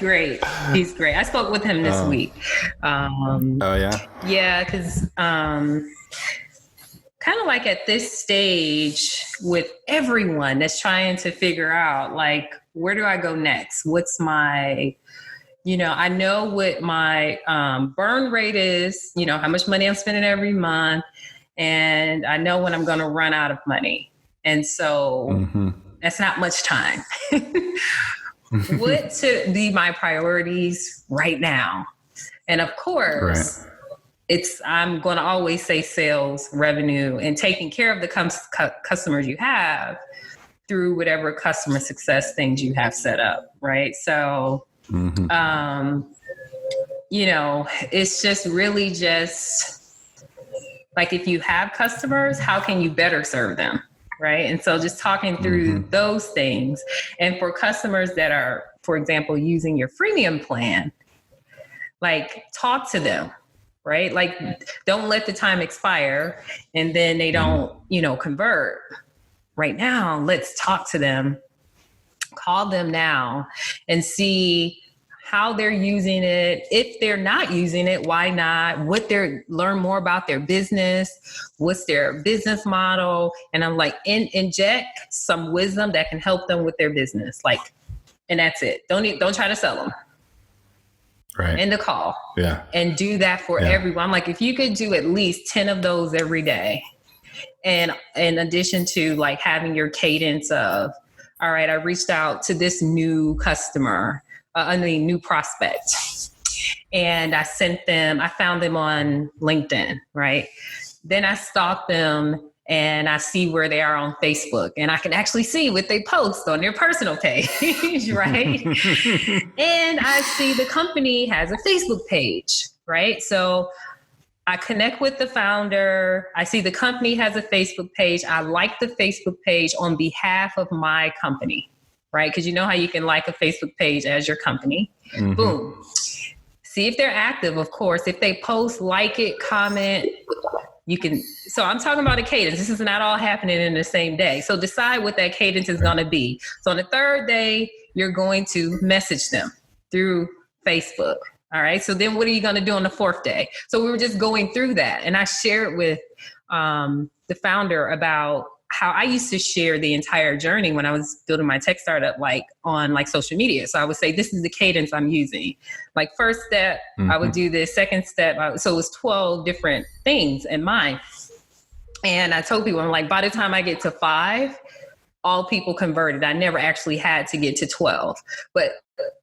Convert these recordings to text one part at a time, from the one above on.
great. He's great. I spoke with him this week. Oh yeah. Yeah, because kind of like at this stage with everyone that's trying to figure out, like, where do I go next? What's my, I know what my burn rate is, how much money I'm spending every month. And I know when I'm going to run out of money. And so that's not much time. What should be my priorities right now? And of course, I'm going to always say sales, revenue, and taking care of the customers you have through whatever customer success things you have set up, right? So, it's just really just like, if you have customers, how can you better serve them, right? And so just talking through those things. And for customers that are, for example, using your freemium plan, like, talk to them. Right? Like, don't let the time expire and then they don't, convert. Right now, let's talk to them, call them now and see how they're using it. If they're not using it, why not? Learn more about their business. What's their business model? And I'm like, inject some wisdom that can help them with their business. Like, and that's it. Don't try to sell them. Right. End the call. Yeah. And do that for everyone. Like, if you could do at least 10 of those every day, and in addition to like having your cadence of, all right, I reached out to this new customer, new prospect, and I found them on LinkedIn, right? Then I stalk them and I see where they are on Facebook, and I can actually see what they post on their personal page, right? And I see the company has a Facebook page, right? So I connect with the founder. I see the company has a Facebook page. I like the Facebook page on behalf of my company, right? Because you know how you can like a Facebook page as your company. Boom. See if they're active, of course. If they post, like it, comment, you can. So I'm talking about a cadence. This is not all happening in the same day. So decide what that cadence is going to be. So on the third day, you're going to message them through Facebook. All right. So then what are you going to do on the fourth day? So we were just going through that. And I shared with the founder about how I used to share the entire journey when I was building my tech startup, like on like social media. So I would say, this is the cadence I'm using. Like, first step, I would do this. Second step. So it was 12 different things in mind. And I told people, I'm like, by the time I get to 5, all people converted. I never actually had to get to 12, but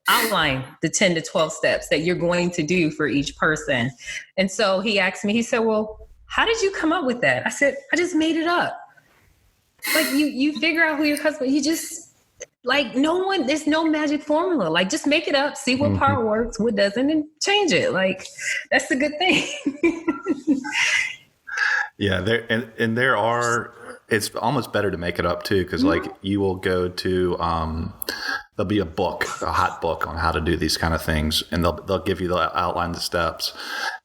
outline the 10 to 12 steps that you're going to do for each person. And so he asked me, he said, well, how did you come up with that? I said, I just made it up. Like, you figure out who your customer, you just, like, there's no magic formula. Like, just make it up, see what part works, what doesn't, and change it. Like, that's the good thing. Yeah. There are, it's almost better to make it up too. Cause like, you will go to, there'll be a hot book on how to do these kind of things. And they'll give you the outline, the steps,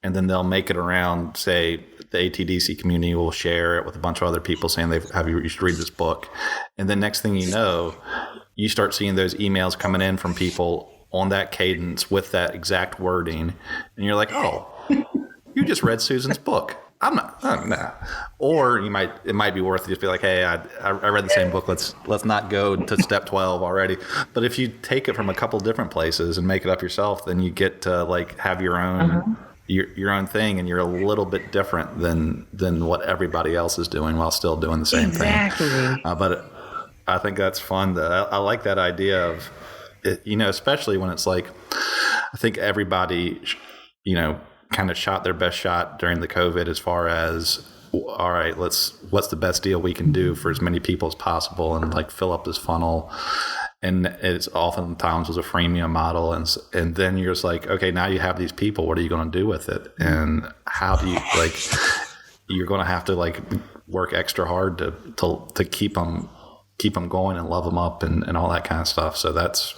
and then they'll make it around, say, the ATDC community will share it with a bunch of other people saying you should read this book. And then next thing you know, you start seeing those emails coming in from people on that cadence with that exact wording. And you're like, oh, you just read Susan's book. I'm not, nah. Or it might be worth it to just be like, hey, I read the same book. Let's not go to step 12 already. But if you take it from a couple different places and make it up yourself, then you get to like have your own, your own thing, and you're a little bit different than what everybody else is doing while still doing the same thing. But I think that's fun. I like that idea of, especially when it's like, I think everybody, kind of shot their best shot during the COVID as far as, all right, what's the best deal we can do for as many people as possible, and like fill up this funnel. And it's oftentimes was a freemium model. And then you're just like, okay, now you have these people, what are you going to do with it? And how do you, like, you're going to have to like work extra hard to keep them going and love them up and all that kind of stuff. So that's,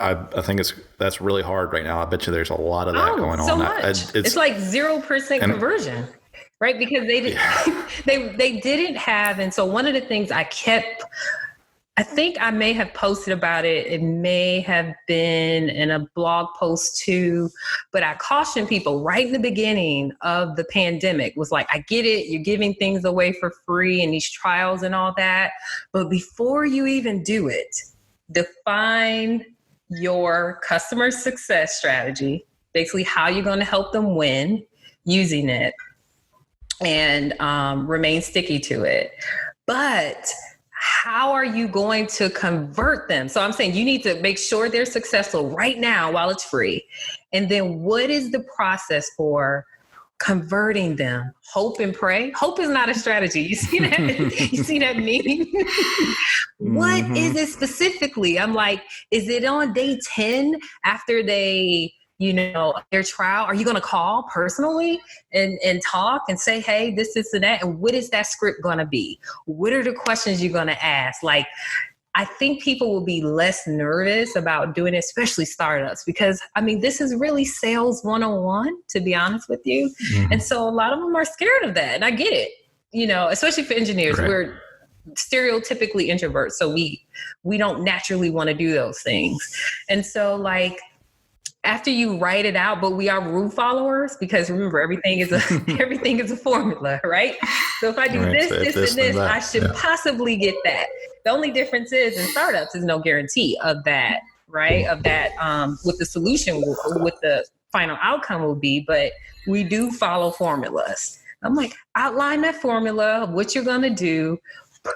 I think that's really hard right now. I bet you there's a lot of that going on. Much. It's like 0% conversion, right? Because they didn't have. And so one of the things I kept I think I may have posted about it. It may have been in a blog post too, but I cautioned people right in the beginning of the pandemic was like, I get it. You're giving things away for free and these trials and all that. But before you even do it, define your customer success strategy, basically how you're going to help them win using it, and remain sticky to it. But how are you going to convert them? So I'm saying you need to make sure they're successful right now while it's free. And then what is the process for converting them? Hope and pray. Hope is not a strategy. You see that? You see that meme? What is it specifically? I'm like, is it on day 10 after they, their trial? Are you going to call personally and talk and say, hey, this and that? And what is that script going to be? What are the questions you're going to ask? Like, I think people will be less nervous about doing it, especially startups, because this is really sales 101, to be honest with you. And so a lot of them are scared of that. And I get it, especially for engineers. Right. We're stereotypically introverts. So we don't naturally want to do those things. And so like, after you write it out, but we are rule followers, because remember, everything is a formula, right? So if I do this, and this, I should possibly get that. The only difference is in startups is no guarantee of that, right? Of that, what the solution, what the final outcome will be, but we do follow formulas. I'm like, outline that formula, what you're going to do,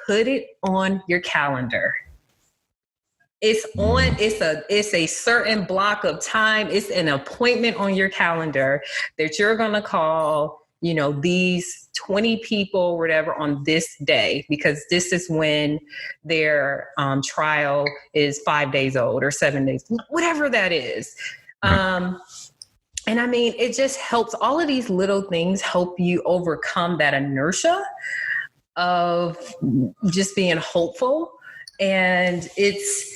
put it on your calendar. It's a certain block of time. It's an appointment on your calendar that you're going to call, these 20 people, whatever, on this day, because this is when their trial is 5 days old or 7 days, whatever that is. And it just helps. All of these little things help you overcome that inertia of just being hopeful. And it's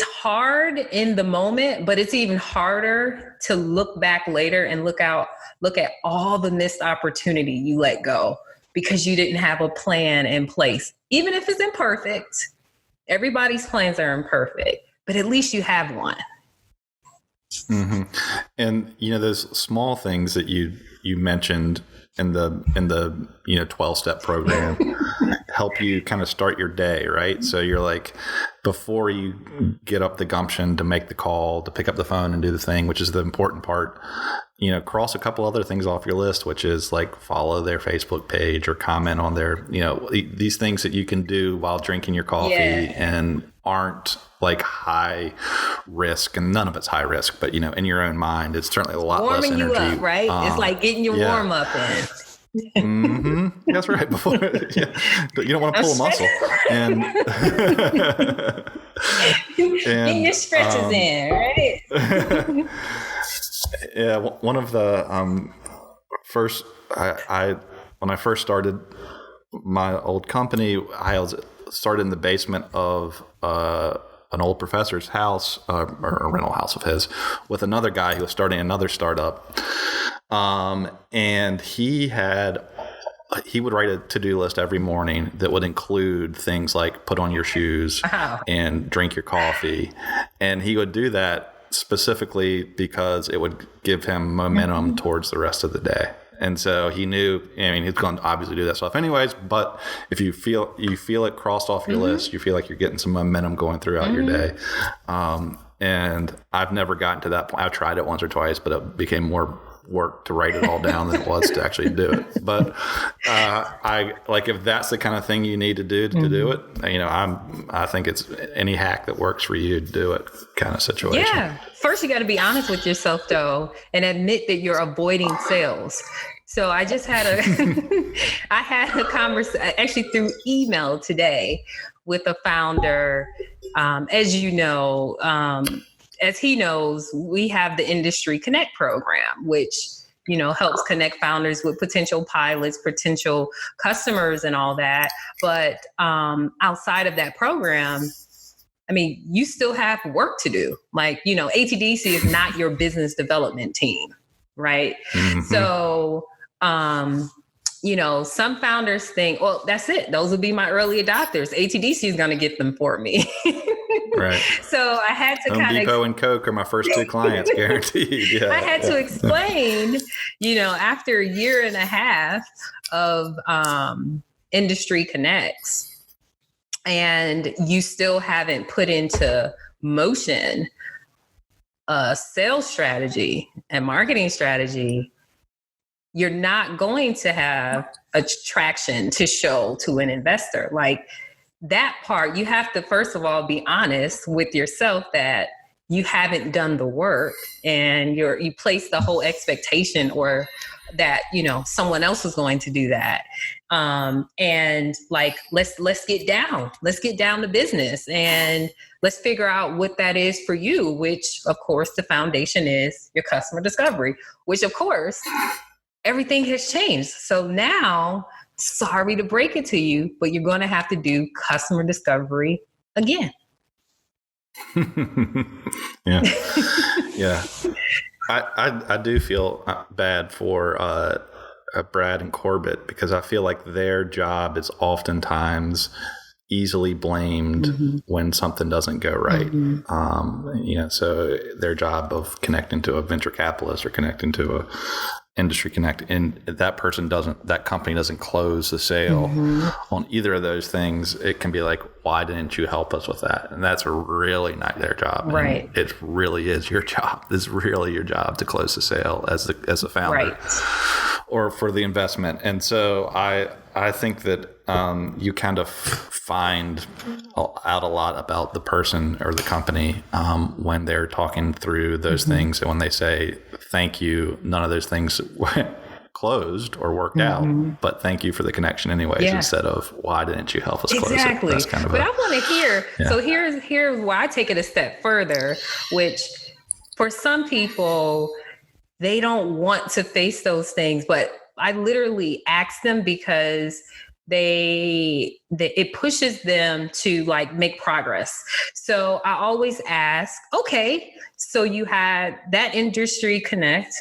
hard in the moment, but it's even harder to look back later and look at all the missed opportunity you let go because you didn't have a plan in place. Even if it's imperfect, everybody's plans are imperfect, but at least you have one. Mm-hmm. And those small things that you mentioned in the 12-step program help you kind of start your day, right? So you're like, before you get up the gumption to make the call, to pick up the phone and do the thing, which is the important part, cross a couple other things off your list, which is like follow their Facebook page or comment on their, these things that you can do while drinking your coffee and aren't like high risk, and none of it's high risk, but in your own mind, it's certainly a lot less energy. Warming you up, right? It's like getting your warm up in. That's right. Before, you don't want to pull a muscle, and getting your stretches in, right? Yeah, one of the first, when I first started my old company, I started in the basement of an old professor's house, or a rental house of his, with another guy who was starting another startup. And he would write a to-do list every morning that would include things like put on your shoes and drink your coffee. And he would do that specifically because it would give him momentum towards the rest of the day. And so he knew, he's going to obviously do that stuff anyways, but if you feel it crossed off your list, you feel like you're getting some momentum going throughout your day. And I've never gotten to that point. I've tried it once or twice, but it became more work to write it all down than it was to actually do it. But I like, if that's the kind of thing you need to do to do it, I think it's any hack that works for you to do it kind of situation. Yeah. First, you got to be honest with yourself though, and admit that you're avoiding sales. So I just had a conversation actually through email today with a founder. As you know, as he knows, we have the Industry Connect program, which, helps connect founders with potential pilots, potential customers and all that. But outside of that program, you still have work to do. Like, ATDC is not your business development team, right? Mm-hmm. So some founders think, well, that's it. Those would be my early adopters. ATDC is going to get them for me. Right. So I had to Home Depot and Coke are my first two clients, guaranteed. Yeah, I had to explain, after a year and a half of Industry Connects, and you still haven't put into motion a sales strategy and marketing strategy, you're not going to have a traction to show to an investor. Like that part, you have to, first of all, be honest with yourself that you haven't done the work, and you place the whole expectation or that, someone else is going to do that. And like, let's get down to business, and let's figure out what that is for you, which of course the foundation is your customer discovery, which of course everything has changed. So now, sorry to break it to you, but you're going to have to do customer discovery again. Yeah. Yeah. I do feel bad for Brad and Corbett, because I feel like their job is oftentimes easily blamed when something doesn't go right. So their job of connecting to a venture capitalist or connecting to a Industry Connect, and that company doesn't close the sale on either of those things, it can be like, why didn't you help us with that? And that's really not their job. Right. And it really is your job. It's really your job to close the sale as a founder, right, or for the investment. And so I think that you kind of find out a lot about the person or the company when they're talking through those things. And when they say, thank you, none of those things closed or worked out, but thank you for the connection anyways, instead of why didn't you help us close it? Exactly. But I want to hear, so here's why I take it a step further, which for some people, they don't want to face those things, but I literally ask them because it pushes them to like make progress. So I always ask, okay, so you had that Industry Connect,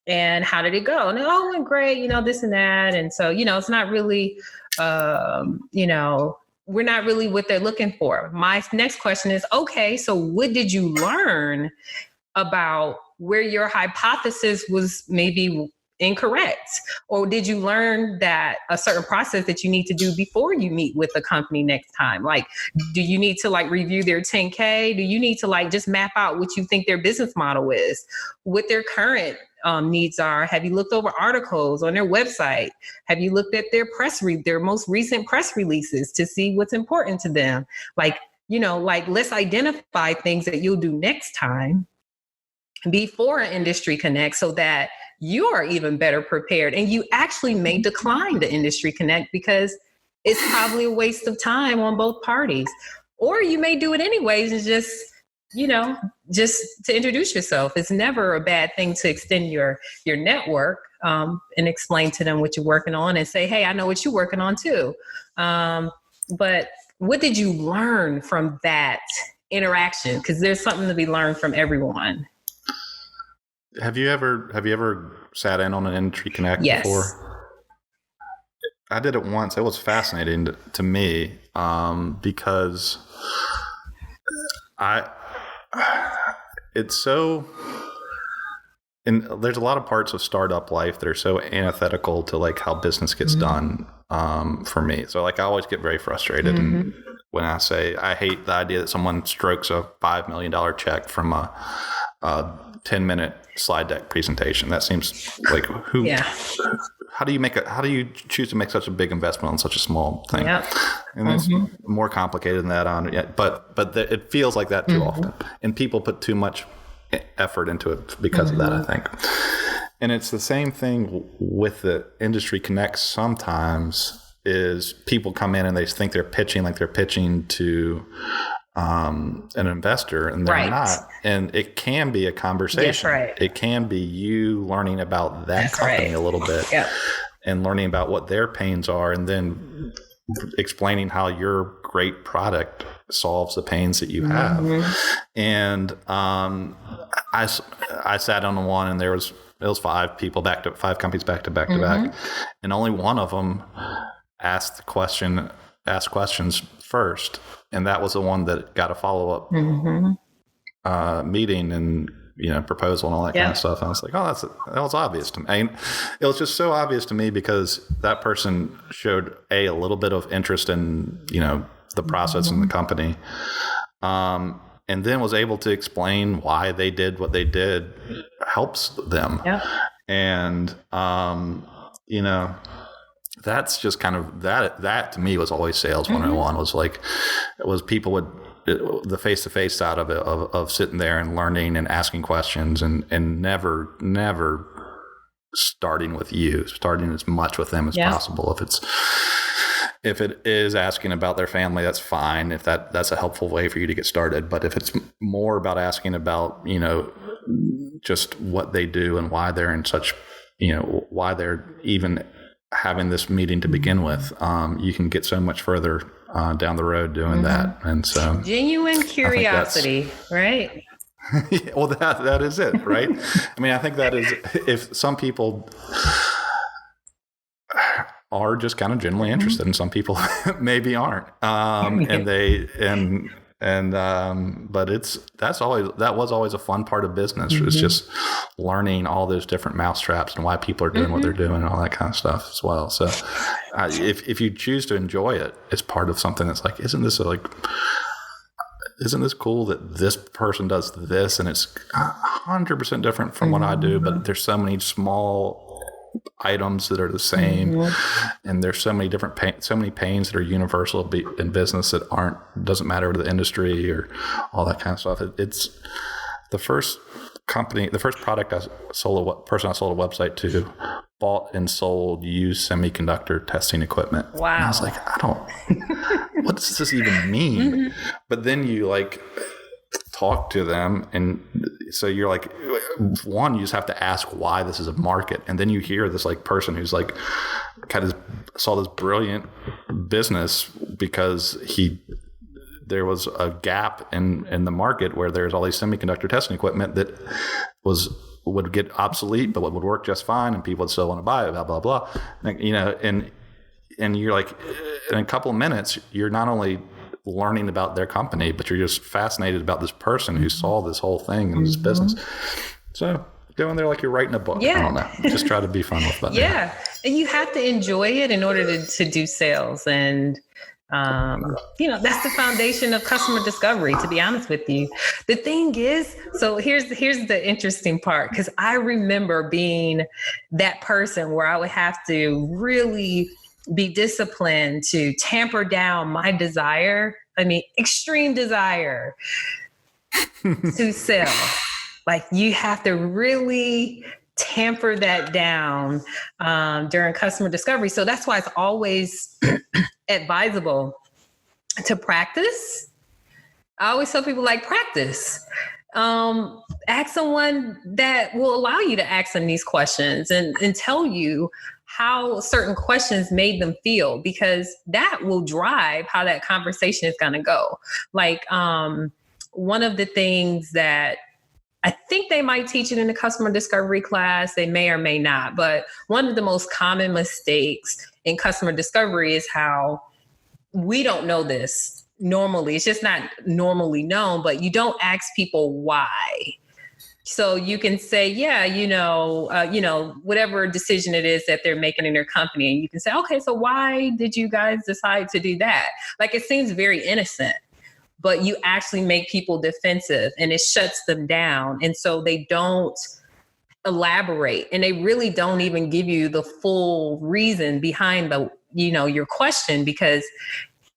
and how did it go? And it went great, this and that. And so, it's not really, we're not really what they're looking for. My next question is, okay, so what did you learn about where your hypothesis was maybe incorrect? Or did you learn that a certain process that you need to do before you meet with the company next time? Like, do you need to like review their 10K? Do you need to like just map out what you think their business model is, what their current needs are? Have you looked over articles on their website? Have you looked at their most recent press releases to see what's important to them? Like, let's identify things that you'll do next time before an Industry Connect, so that you are even better prepared, and you actually may decline the Industry Connect because it's probably a waste of time on both parties. Or you may do it anyways and just to introduce yourself. It's never a bad thing to extend your network and explain to them what you're working on and say, hey, I know what you're working on too. But what did you learn from that interaction? Because there's something to be learned from everyone. Have you ever sat in on an Industry Connect before? I did it once. It was fascinating to me because it's so, and there's a lot of parts of startup life that are so antithetical to like how business gets done for me. So like I always get very frustrated, and when I say I hate the idea that someone strokes a $5 million check from a 10-minute slide deck presentation. That seems like how do you choose to make such a big investment on such a small thing? Yeah. And it's more complicated than that but it feels like that too often. And people put too much effort into it because of that, I think. And it's the same thing with the Industry Connect sometimes, is people come in and they think they're pitching to an investor, and they're not. And it can be a conversation. It can be you learning about that company a little bit and learning about what their pains are, and then explaining how your great product solves the pains that you have. And I sat on the one, and there was was five companies back to back to back, and only one of them asked questions first, and that was the one that got a follow up meeting and proposal and all that kind of stuff. And I was like, oh, that was obvious to me. I mean, it was just so obvious to me because that person showed a little bit of interest in the process and the company, and then was able to explain why they did what they did helps them. And that's just kind of that to me was always sales 101. was people would the face-to-face side of it, of sitting there and learning and asking questions and never starting as much with them as possible. If it is asking about their family, that's fine. If that's a helpful way for you to get started. But if it's more about asking about, just what they do and why they're in such, why they're even having this meeting to begin with, you can get so much further down the road doing that. And so genuine curiosity, right? Well, that is it, right? I mean, I think that is, if some people are just kind of genuinely interested, and some people maybe aren't, but that was always a fun part of business. It's just learning all those different mousetraps and why people are doing what they're doing and all that kind of stuff as well. So if you choose to enjoy it, it's part of something that's like, isn't this cool that this person does this, and it's 100% different from what I do, but there's so many small items that are the same, and there's so many different pains that are universal in business that doesn't matter to the industry or all that kind of stuff. It's the first product person I sold a website to bought and sold used semiconductor testing equipment. Wow. And I was like, what does this even mean? But then you talk to them, and so you're like, one, you just have to ask why this is a market, and then you hear this person who's kind of saw this brilliant business because there was a gap in the market where there's all these semiconductor testing equipment that would get obsolete, but would work just fine, and people would still want to buy it, blah blah blah. And you're like, in a couple of minutes, you're not only learning about their company, but you're just fascinated about this person who saw this whole thing in this business. So go in there like you're writing a book. I don't know. Just try to be fun with that. Yeah. And you have to enjoy it in order to do sales. And, that's the foundation of customer discovery, to be honest with you. The thing is, so here's the interesting part, because I remember being that person where I would have to really be disciplined to tamper down my extreme desire to sell. You have to really tamper that down during customer discovery. So that's why it's always advisable to practice. I always tell people practice. Ask someone that will allow you to ask them these questions and tell you how certain questions made them feel, because that will drive how that conversation is going to go. One of the things that I think they might teach it in the customer discovery class, they may or may not, but one of the most common mistakes in customer discovery is how we don't know this normally. It's just not normally known, but you don't ask people why. So you can say, whatever decision it is that they're making in their company. And you can say, okay, so why did you guys decide to do that? It seems very innocent, but you actually make people defensive and it shuts them down. And so they don't elaborate, and they really don't even give you the full reason behind your question, because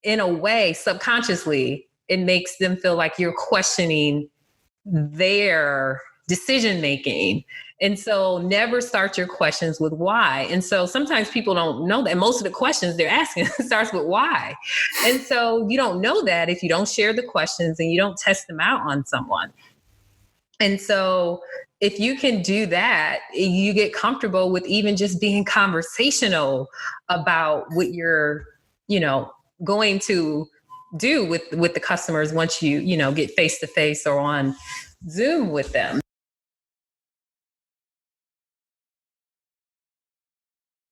in a way, subconsciously, it makes them feel like you're questioning their decision making. And so never start your questions with why. And so sometimes people don't know that most of the questions they're asking starts with why. And so you don't know that if you don't share the questions and you don't test them out on someone. And so if you can do that, you get comfortable with even just being conversational about what you're, going to do with the customers once you, get face to face or on Zoom with them.